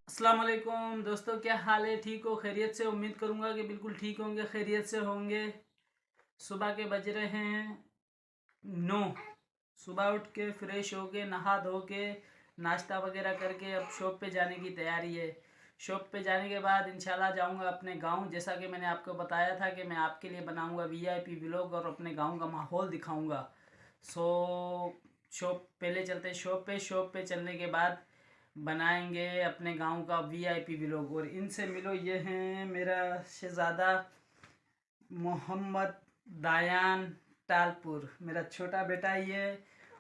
अस्सलाम वालेकुम दोस्तों, क्या हाल है? ठीक हो? खैरियत से? उम्मीद करूँगा कि बिल्कुल ठीक होंगे, खैरियत से होंगे। सुबह के बज रहे हैं 9। सुबह उठ के फ्रेश हो के नहा धो के नाश्ता वगैरह करके अब शॉप पे जाने की तैयारी है। शॉप पे जाने के बाद इंशाल्लाह जाऊंगा अपने गांव। जैसा कि मैंने आपको बताया था कि मैं आपके लिए बनाऊंगा वीआईपी व्लॉग और अपने गांव का माहौल दिखाऊंगा। सो शॉप पहले चलते शॉप पे चलने के बाद बनाएंगे अपने गांव का वीआईपी व्लॉग। और इनसे मिलो, ये हैं मेरा शहज़ादा मोहम्मद दायान टालपुर, मेरा छोटा बेटा ही है।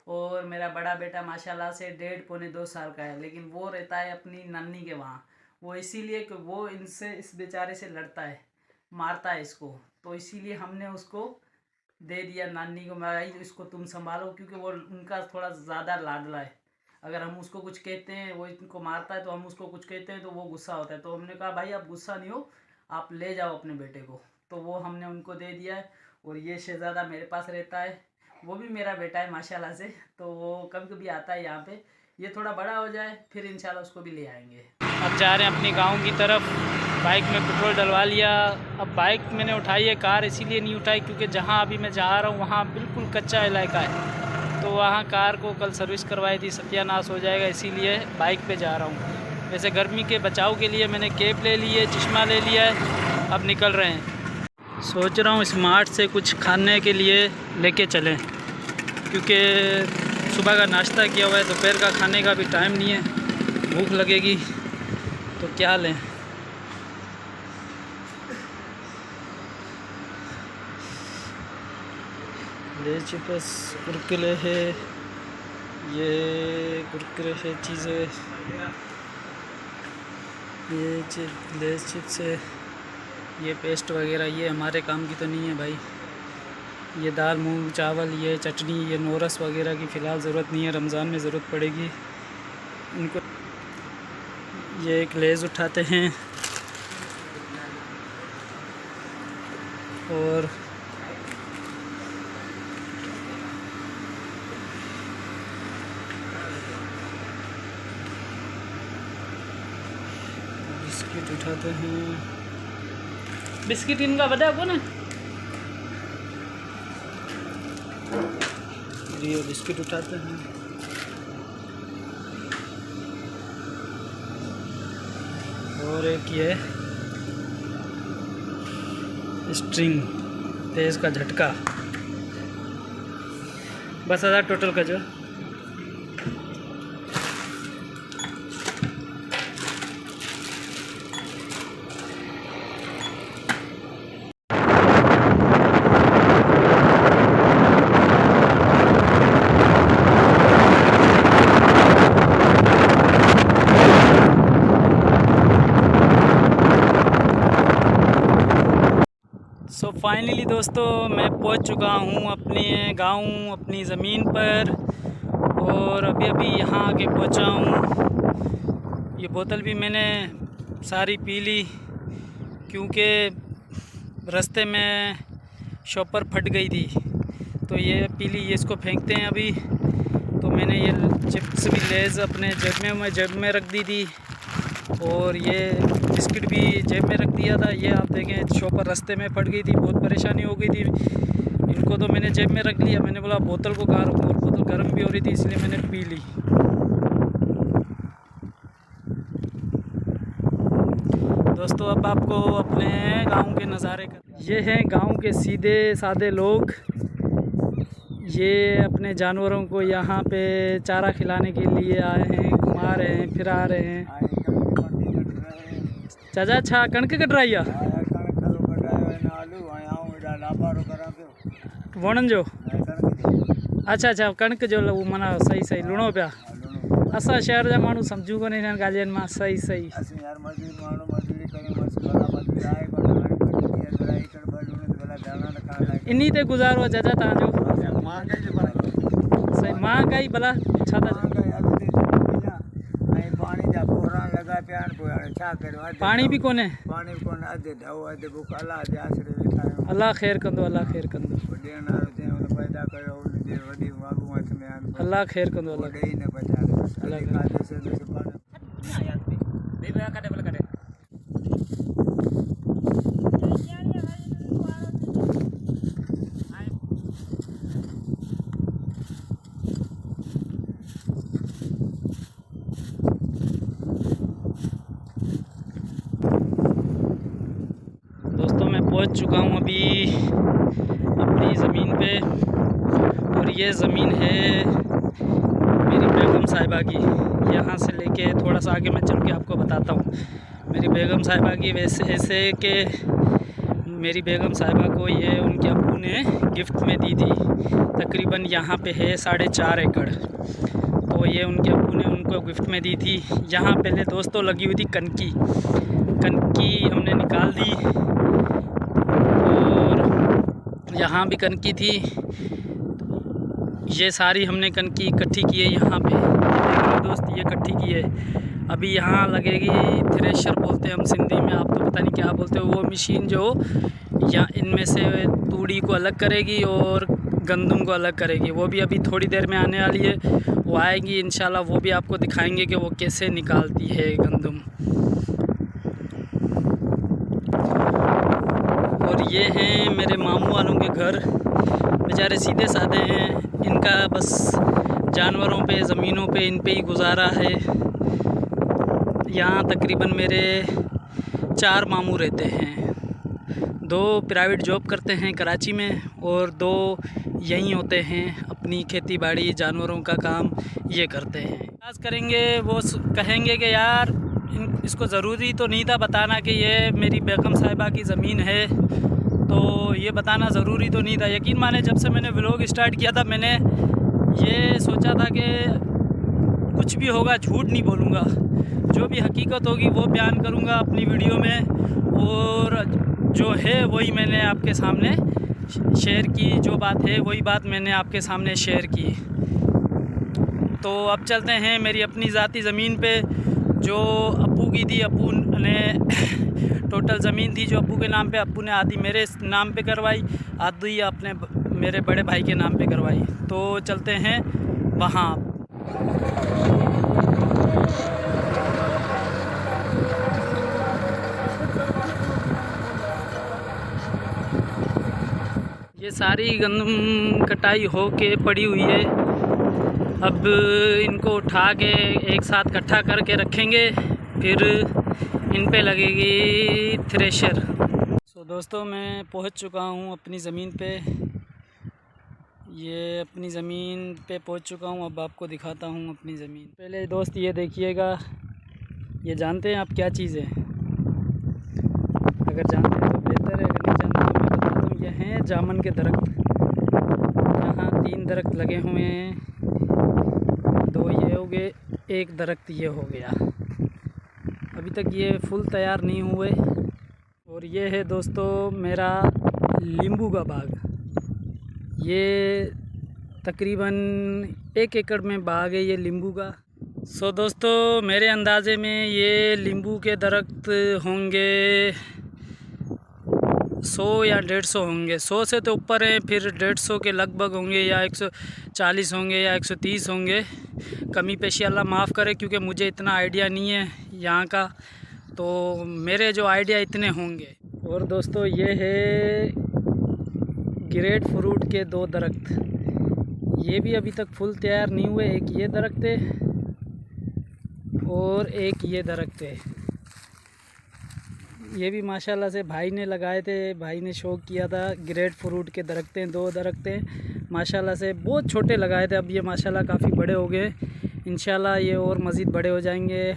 और मेरा बड़ा बेटा माशाल्लाह से 1.5-2 साल का है, लेकिन वो रहता है अपनी नानी के वहाँ। वो इसीलिए कि वो इनसे, इस बेचारे से लड़ता है, मारता है इसको, तो इसीलिए हमने उसको दे दिया नानी को। मैं इसको तुम संभालो, क्योंकि वो उनका थोड़ा ज़्यादा लाडला है। अगर हम उसको कुछ कहते हैं, वो इनको मारता है, तो हम उसको कुछ कहते हैं तो वो गुस्सा होता है। तो हमने कहा भाई आप गुस्सा नहीं हो, आप ले जाओ अपने बेटे को। तो वो हमने उनको दे दिया है। और ये शहज़ादा मेरे पास रहता है, वो भी मेरा बेटा है माशाल्लाह से। तो वो कभी कभी आता है यहाँ पे। ये थोड़ा बड़ा हो जाए फिर इंशाल्लाह उसको भी ले आएंगे। अब जा रहे हैं अपने गाँव की तरफ। बाइक में पेट्रोल डलवा लिया। अब बाइक मैंने उठाई है, कार इसीलिए नहीं उठाई क्योंकि जहाँ अभी मैं जा रहा हूँ वहाँ बिल्कुल कच्चा इलाका है। तो वहाँ कार को कल सर्विस करवाई थी, सत्यानाश हो जाएगा, इसीलिए बाइक पे जा रहा हूँ। वैसे गर्मी के बचाव के लिए मैंने कैप ले ली है, चश्मा ले लिया है, अब निकल रहे हैं। सोच रहा हूँ स्मार्ट से कुछ खाने के लिए लेके चलें, क्योंकि सुबह का नाश्ता किया हुआ है, दोपहर का खाने का भी टाइम नहीं है, भूख लगेगी तो क्या लें। ले चिप्स, कुरकुरे है, ये कुरकुरे है चीज़ें, ये लेस चिप्स है, ये पेस्ट वगैरह, ये हमारे काम की तो नहीं है भाई। ये दाल मूंग चावल, ये चटनी, ये नोरस वगैरह की फ़िलहाल ज़रूरत नहीं है, रमज़ान में ज़रूरत पड़ेगी इनको। ये एक लेज़ उठाते हैं और बिस्किट उठाते हैं। बिस्किट इनका बता को ना, ये बिस्किट उठाते हैं। और एक ये स्ट्रिंग, तेज़ का झटका, बस 1000 टोटल का जो। सो फाइनली दोस्तों मैं पहुंच चुका हूं अपने गांव, अपनी ज़मीन पर। और अभी अभी यहाँ आके पहुंचा हूं। ये बोतल भी मैंने सारी पी ली, क्योंकि रास्ते में शॉपर फट गई थी, तो ये पी ली। ये इसको फेंकते हैं अभी। तो मैंने ये चिप्स भी लेज़ अपने जेब में रख दी थी, और ये बिस्किट भी जेब में रख दिया था। ये आप देखें शॉपर रास्ते में फट गई थी, बहुत परेशानी हो गई थी इनको, तो मैंने जेब में रख लिया। मैंने बोला बोतल को कहाँ रखूँ, और बोतल गर्म भी हो रही थी इसलिए मैंने पी ली। दोस्तों अब आपको अपने गांव के नज़ारे का, ये हैं गांव के सीधे सादे लोग। ये अपने जानवरों को यहाँ पे चारा खिलाने के लिए आए हैं, घुमा रहे हैं, फिरा रहे हैं। चाचा अच्छा कणक कट रही है वणन जो। अच्छा अच्छा कणक जो मना सही सही लुणो पिया। असां शहर जा माण्हू सम्झू कोन हिननि ॻाल्हियुनि मां। सही सही इन्हीं ते गुज़ारो आहे चाचा तव्हांजो। सही महांगाई भला छा था। पानी जा बोरा लॻा प्यान को छा करो पानी भी कोने पानी भी कोने अधे ढाओ अधे बुक अल्लाह जे आसरे वेठा अल्लाह खैर कंदो अल्लाह खैर कंदो वडेना ते उन पैदा कयो उन जे वडी मागू हथ में आन अल्लाह खैर कंदो अल्लाह वडे ने बचा अल्लाह का जैसे जैसे पानी ना यार बे बे काटे बोले काटे दोस्तों मैं पहुंच चुका हूं अभी अपनी ज़मीन पे और ये ज़मीन है मेरी बेगम साहिबा की। यहाँ से लेके थोड़ा सा आगे मैं चल के आपको बताता हूँ मेरी बेगम साहिबा की। वैसे ऐसे कि मेरी बेगम साहिबा को ये उनके अब्बू ने गिफ्ट में दी थी। तकरीबन यहाँ पे है 4.5 एकड़, तो ये उनके अब्बू ने उनको गिफ्ट में दी थी। यहाँ पहले दोस्तों लगी हुई थी कनकी हमने निकाल दी और यहाँ भी कनकी थी। ये सारी हमने कनकी इकट्ठी की है यहाँ पे दोस्त, ये इकट्ठी की है। अभी यहाँ लगेगी थ्रेशर बोलते हैं हम सिंधी में, आप तो पता नहीं क्या बोलते हो, वो मशीन जो या इनमें से तूड़ी को अलग करेगी और गंदम को अलग करेगी। वो भी अभी थोड़ी देर में आने वाली है, वो आएगी इंशाल्लाह, वो भी आपको दिखाएंगे कि वो कैसे निकालती है गंदम। और ये हैं मेरे मामू वालों के घर, बेचारे सीधे साधे हैं, इनका बस जानवरों पे ज़मीनों पे इन पे ही गुजारा है। यहाँ तकरीबन मेरे 4 मामू रहते हैं, 2 प्राइवेट जॉब करते हैं कराची में और 2 यहीं होते हैं, अपनी खेती बाड़ी जानवरों का काम ये करते हैं। आज करेंगे वो कहेंगे कि यार इसको ज़रूरी तो नहीं था बताना कि ये मेरी बेगम साहिबा की ज़मीन है, तो ये बताना ज़रूरी तो नहीं था। यकीन माने जब से मैंने व्लॉग स्टार्ट किया था मैंने ये सोचा था कि कुछ भी होगा झूठ नहीं बोलूँगा, जो भी हकीकत होगी वो बयान करूँगा अपनी वीडियो में, और जो है वही मैंने आपके सामने शेयर की, जो बात है वही बात मैंने आपके सामने शेयर की। तो अब चलते हैं मेरी अपनी ज़ाती ज़मीन पे जो अब्बू की थी। अब्बू ने टोटल ज़मीन थी जो अब्बू के नाम पे, अब्बू ने आधी मेरे नाम पे करवाई, आधी अपने मेरे बड़े भाई के नाम पे करवाई। तो चलते हैं वहाँ। ये सारी गंदम कटाई हो के पड़ी हुई है, अब इनको उठा के एक साथ इकट्ठा करके रखेंगे, फिर इन पे लगेगी थ्रेशर। सो दोस्तों मैं पहुंच चुका हूं अपनी ज़मीन पे, ये अपनी ज़मीन पे पहुंच चुका हूं। अब आपको दिखाता हूं अपनी ज़मीन। पहले दोस्त ये देखिएगा, ये जानते हैं आप क्या चीज़ है? अगर जानते हैं तो बेहतर है, अगर नहीं जानते तो मैं बताता हूँ। ये हैं जामुन के दरख्त, यहाँ 3 दरख्त लगे हुए हैं, 2 ये हो गए, 1 दरख्त ये हो गया। अभी तक ये फुल तैयार नहीं हुए। और ये है दोस्तों मेरा नींबू का बाग, ये तकरीबन 1 एकड़ में बाग है ये नींबू का। सो दोस्तों मेरे अंदाज़े में ये नींबू के दरख्त होंगे 100 या 150 होंगे, 100 से तो ऊपर है, फिर 150 के लगभग होंगे, या 140 होंगे या 130 होंगे। कमी पेशी अल्लाह माफ़ करे, क्योंकि मुझे इतना आइडिया नहीं है यहाँ का, तो मेरे जो आइडिया इतने होंगे। और दोस्तों ये है ग्रेट फ्रूट के 2 दरख्त, ये भी अभी तक फुल तैयार नहीं हुए। एक ये दरख्त है और एक ये दरख्त है, ये भी माशाल्लाह से भाई ने लगाए थे, भाई ने शौक़ किया था। ग्रेट फ्रूट के दरख्त हैं, 2 दरख्त हैं, माशाल्लाह से बहुत छोटे लगाए थे, अब ये माशाल्लाह काफ़ी बड़े हो गए, इंशाल्लाह ये और मज़ीद बड़े हो जाएंगे।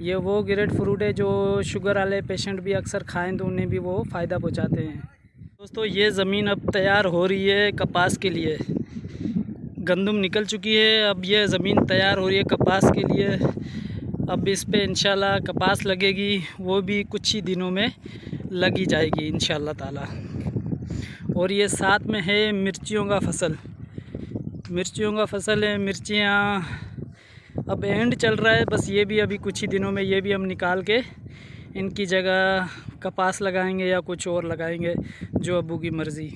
ये वो ग्रेट फ्रूट है जो शुगर वाले पेशेंट भी अक्सर खाएं तो उन्हें भी वो फ़ायदा पहुंचाते हैं। दोस्तों ये ज़मीन अब तैयार हो रही है कपास के लिए, गंदम निकल चुकी है, अब ये ज़मीन तैयार हो रही है कपास के लिए। अब इस पे इंशाल्लाह कपास लगेगी, वो भी कुछ ही दिनों में लगी जाएगी इंशाल्लाह ताला। और ये साथ में है मिर्चियों का फसल, मिर्चियों का फसल है, मिर्चियाँ अब एंड चल रहा है, बस ये भी अभी कुछ ही दिनों में ये भी हम निकाल के इनकी जगह कपास लगाएंगे या कुछ और लगाएंगे, जो अब्बू की मर्ज़ी।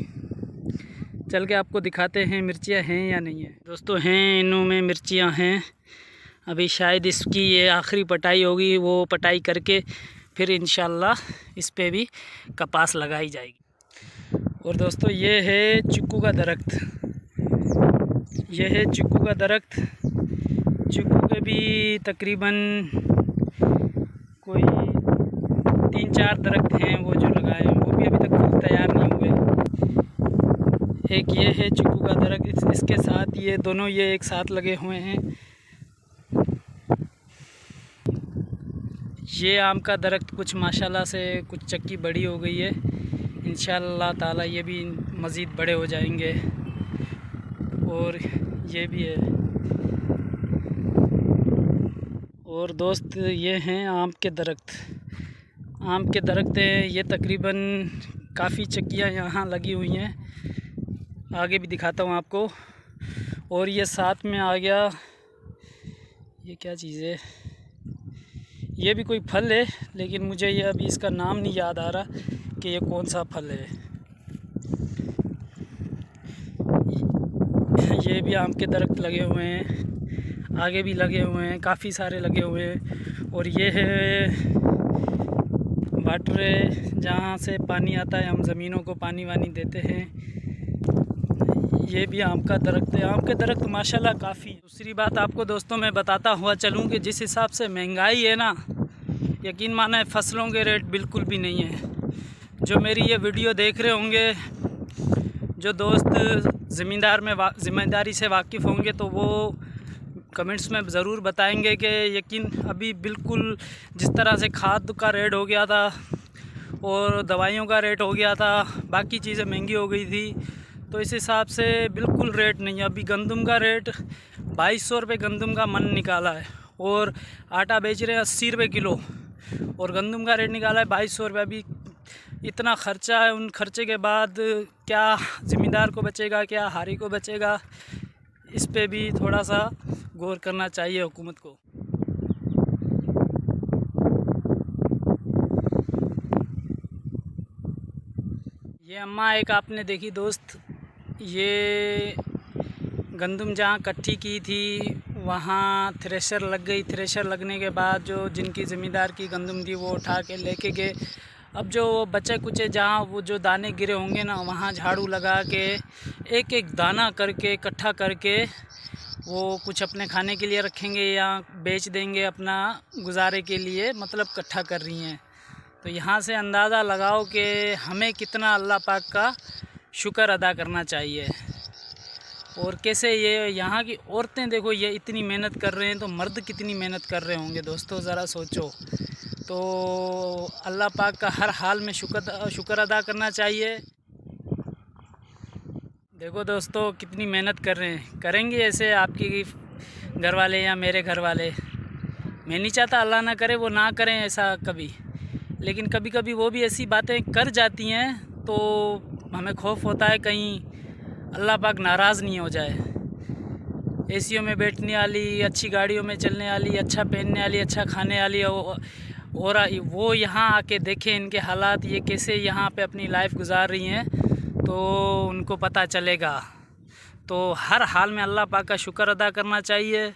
चल के आपको दिखाते हैं मिर्चियाँ हैं या नहीं है। दोस्तों हैं, इनों में मिर्चियाँ हैं। अभी शायद इसकी ये आखिरी पटाई होगी, वो पटाई करके फिर इंशाल्लाह इस पे भी कपास लगाई जाएगी। और दोस्तों ये है चिक्कू का दरख्त, ये है चिक्कू का दरख्त। चिक्कू के भी तकरीबन कोई 3-4 दरख्त हैं वो जो लगाए हैं, वो भी अभी तक फूल तैयार नहीं हुए। एक ये है चिक्कू का दरख्त, इसके साथ ये दोनों ये एक साथ लगे हुए हैं। ये आम का दरख्त कुछ माशाल्लाह से कुछ चक्की बड़ी हो गई है, इंशाअल्लाह ताला ये भी मज़ीद बड़े हो जाएंगे। और ये भी है। और दोस्त ये हैं आम के दरख्त, आम के दरख्त हैं ये, तकरीबन काफ़ी चक्कियाँ यहाँ लगी हुई हैं, आगे भी दिखाता हूँ आपको। और ये साथ में आ गया, ये क्या चीज़ है, ये भी कोई फल है, लेकिन मुझे ये अभी इसका नाम नहीं याद आ रहा कि ये कौन सा फल है। ये भी आम के दरख्त लगे हुए हैं, आगे भी लगे हुए हैं, काफ़ी सारे लगे हुए हैं। और ये है वाटर है, जहाँ से पानी आता है, हम ज़मीनों को पानी वानी देते हैं। ये भी आम का दरख्त है। आम के दरख्त माशाल्लाह काफ़ी। दूसरी बात आपको दोस्तों मैं बताता हुआ चलूँ कि जिस हिसाब से महंगाई है ना, यकीन माना है फसलों के रेट बिल्कुल भी नहीं है। जो मेरी ये वीडियो देख रहे होंगे, जो दोस्त ज़िम्मेदारी से वाकिफ़ होंगे, तो वो कमेंट्स में ज़रूर बताएंगे कि यकीन अभी बिल्कुल जिस तरह से खाद का रेट हो गया था और दवाइयों का रेट हो गया था, बाकी चीज़ें महंगी हो गई थी, तो इस हिसाब से बिल्कुल रेट नहीं है। अभी गंदम का रेट 2200 रुपये गंदम का मन निकाला है, और आटा बेच रहे हैं 80 रुपये किलो, और गंदम का रेट निकाला है 2200 रुपये। अभी इतना ख़र्चा है, उन खर्चे के बाद क्या ज़िम्मेदार को बचेगा, क्या हारी को बचेगा, इस पे भी थोड़ा सा गौर करना चाहिए हुकूमत को। ये अम्मा एक आपने देखी दोस्त, ये गंदम जहाँ इकट्ठी की थी वहाँ थ्रेशर लग गई। थ्रेशर लगने के बाद जो जिनकी ज़मींदार की गंदम थी वो उठा के लेके गए। अब जो बचे कुचे जहाँ वो जो दाने गिरे होंगे ना, वहाँ झाड़ू लगा के एक एक दाना करके इकट्ठा करके वो कुछ अपने खाने के लिए रखेंगे या बेच देंगे अपना गुजारे के लिए, मतलब इकट्ठा कर रही हैं। तो यहाँ से अंदाज़ा लगाओ कि हमें कितना अल्लाह पाक का शुक्र अदा करना चाहिए। और कैसे ये यहाँ की औरतें देखो, ये इतनी मेहनत कर रहे हैं, तो मर्द कितनी मेहनत कर रहे होंगे दोस्तों, ज़रा सोचो। तो अल्लाह पाक का हर हाल में शुक्र अदा करना चाहिए। देखो दोस्तों कितनी मेहनत कर रहे हैं। करेंगे ऐसे आपकी घर वाले या मेरे घर वाले? मैं नहीं चाहता, अल्लाह ना करे वो ना करें ऐसा कभी, लेकिन कभी कभी वो भी ऐसी बातें कर जाती हैं, तो हमें खौफ होता है कहीं अल्लाह पाक नाराज़ नहीं हो जाए। एसीओ में बैठने वाली, अच्छी गाड़ियों में चलने वाली, अच्छा पहनने वाली, अच्छा खाने वाली, और वो यहाँ आके देखें इनके हालात, ये कैसे यहाँ पे अपनी लाइफ गुजार रही हैं, तो उनको पता चलेगा। तो हर हाल में अल्लाह पाक का शुक्र अदा करना चाहिए,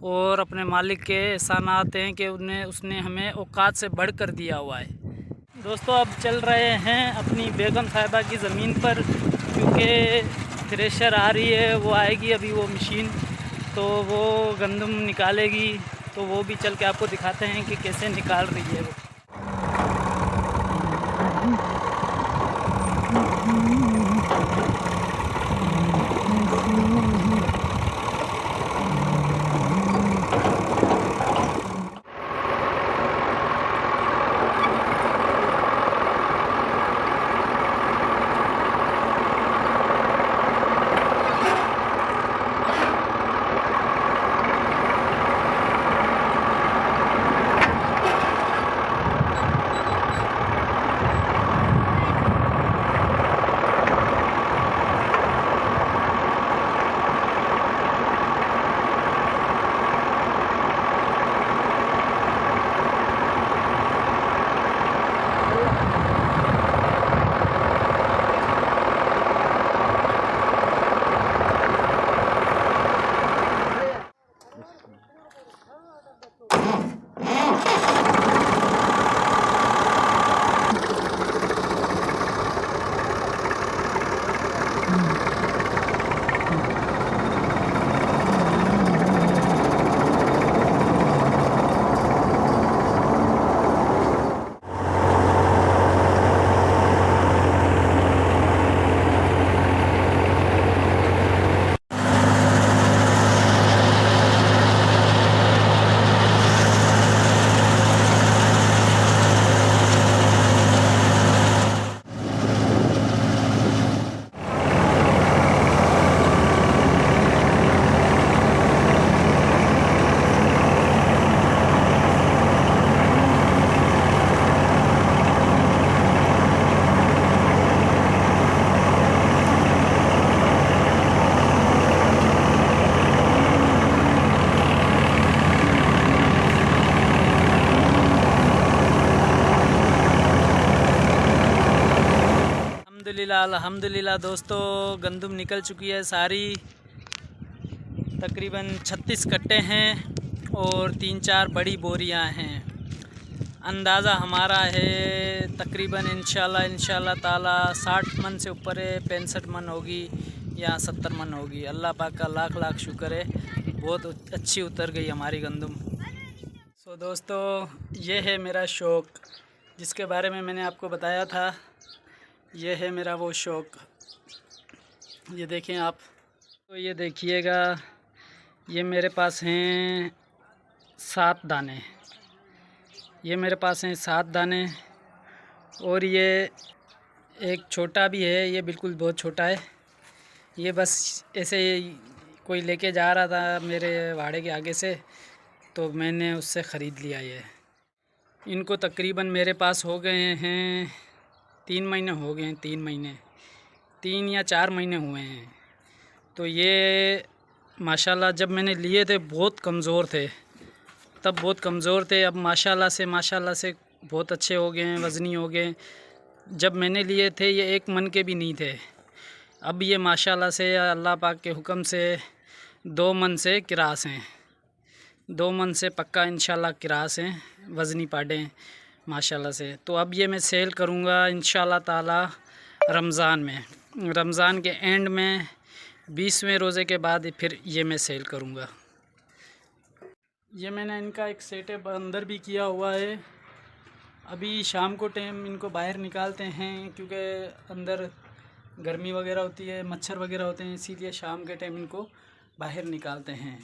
और अपने मालिक के एहसानात हैं कि उसने हमें औकात से बढ़कर दिया हुआ है। दोस्तों अब चल रहे हैं अपनी बेगम साहिबा की ज़मीन पर, क्योंकि थ्रेशर आ रही है, वो आएगी अभी वो मशीन, तो वो गंदम निकालेगी। तो वो भी चल के आपको दिखाते हैं कि कैसे निकाल रही है वो। अल्हम्दुलिल्लाह दोस्तों, गंदम निकल चुकी है सारी। तकरीबन 36 कट्टे हैं और 3-4 बड़ी बोरियां हैं। अंदाज़ा हमारा है तकरीबन इंशाल्लाह ताला 60 मन से ऊपर है, 65 मन होगी या 70 मन होगी। अल्लाह पाक का लाख लाख शुक्र है, बहुत अच्छी उतर गई हमारी गंदम। सो दोस्तों, ये है मेरा शौक़ जिसके बारे में मैंने आपको बताया था। ये है मेरा वो शौक़, ये देखें आप। तो ये देखिएगा, ये मेरे पास हैं 7 दाने। ये मेरे पास हैं 7 दाने और ये एक छोटा भी है, ये बिल्कुल बहुत छोटा है। ये बस ऐसे कोई लेके जा रहा था मेरे वाड़े के आगे से, तो मैंने उससे ख़रीद लिया। ये इनको तकरीबन मेरे पास हो गए हैं 3 महीने हो गए हैं, 3 महीने 3 या 4 महीने हुए हैं। तो ये माशाल्लाह जब मैंने लिए थे बहुत कमज़ोर थे, तब बहुत कमज़ोर थे। अब माशाल्लाह से बहुत अच्छे हो गए हैं, वज़नी हो गए। जब मैंने लिए थे ये 1 मन के भी नहीं थे। अब ये माशाल्लाह से अल्लाह पाक के हुक्म से 2 मन से किरास हैं, 2 मन से पक्का इंशाल्लाह किरास हैं, वज़नी पाडे हैं माशाल्लाह से। तो अब ये मैं सेल करूँगा इंशाल्लाह ताला रमज़ान में, रमज़ान के एंड में 20वें रोज़े के बाद फिर ये मैं सेल करूँगा। ये मैंने इनका एक सेटअप अंदर भी किया हुआ है। अभी शाम को टाइम इनको बाहर निकालते हैं क्योंकि अंदर गर्मी वगैरह होती है, मच्छर वगैरह होते हैं, इसीलिए शाम के टाइम इनको बाहर निकालते हैं।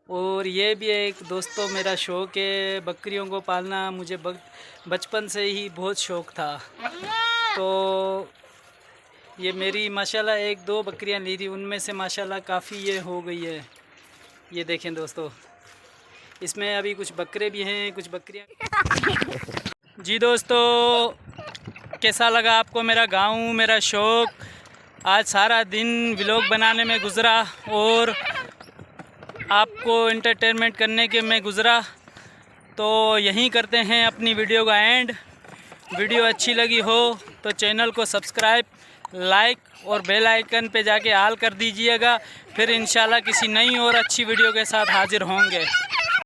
और ये भी एक दोस्तों मेरा शौक़ है बकरियों को पालना। मुझे बचपन से ही बहुत शौक़ था। तो ये मेरी माशाल्लाह 1-2 बकरियां ली थी, उनमें से माशाल्लाह काफ़ी ये हो गई है। ये देखें दोस्तों, इसमें अभी कुछ बकरे भी हैं, कुछ बकरियां। जी दोस्तों, कैसा लगा आपको मेरा गाँव, मेरा शौक़? आज सारा दिन व्लॉग बनाने में गुज़रा और आपको एंटरटेनमेंट करने के में गुज़रा। तो यहीं करते हैं अपनी वीडियो का एंड। वीडियो अच्छी लगी हो तो चैनल को सब्सक्राइब, लाइक और बेल आइकन पे जाके ऑल कर दीजिएगा। फिर इंशाल्लाह किसी नई और अच्छी वीडियो के साथ हाज़िर होंगे।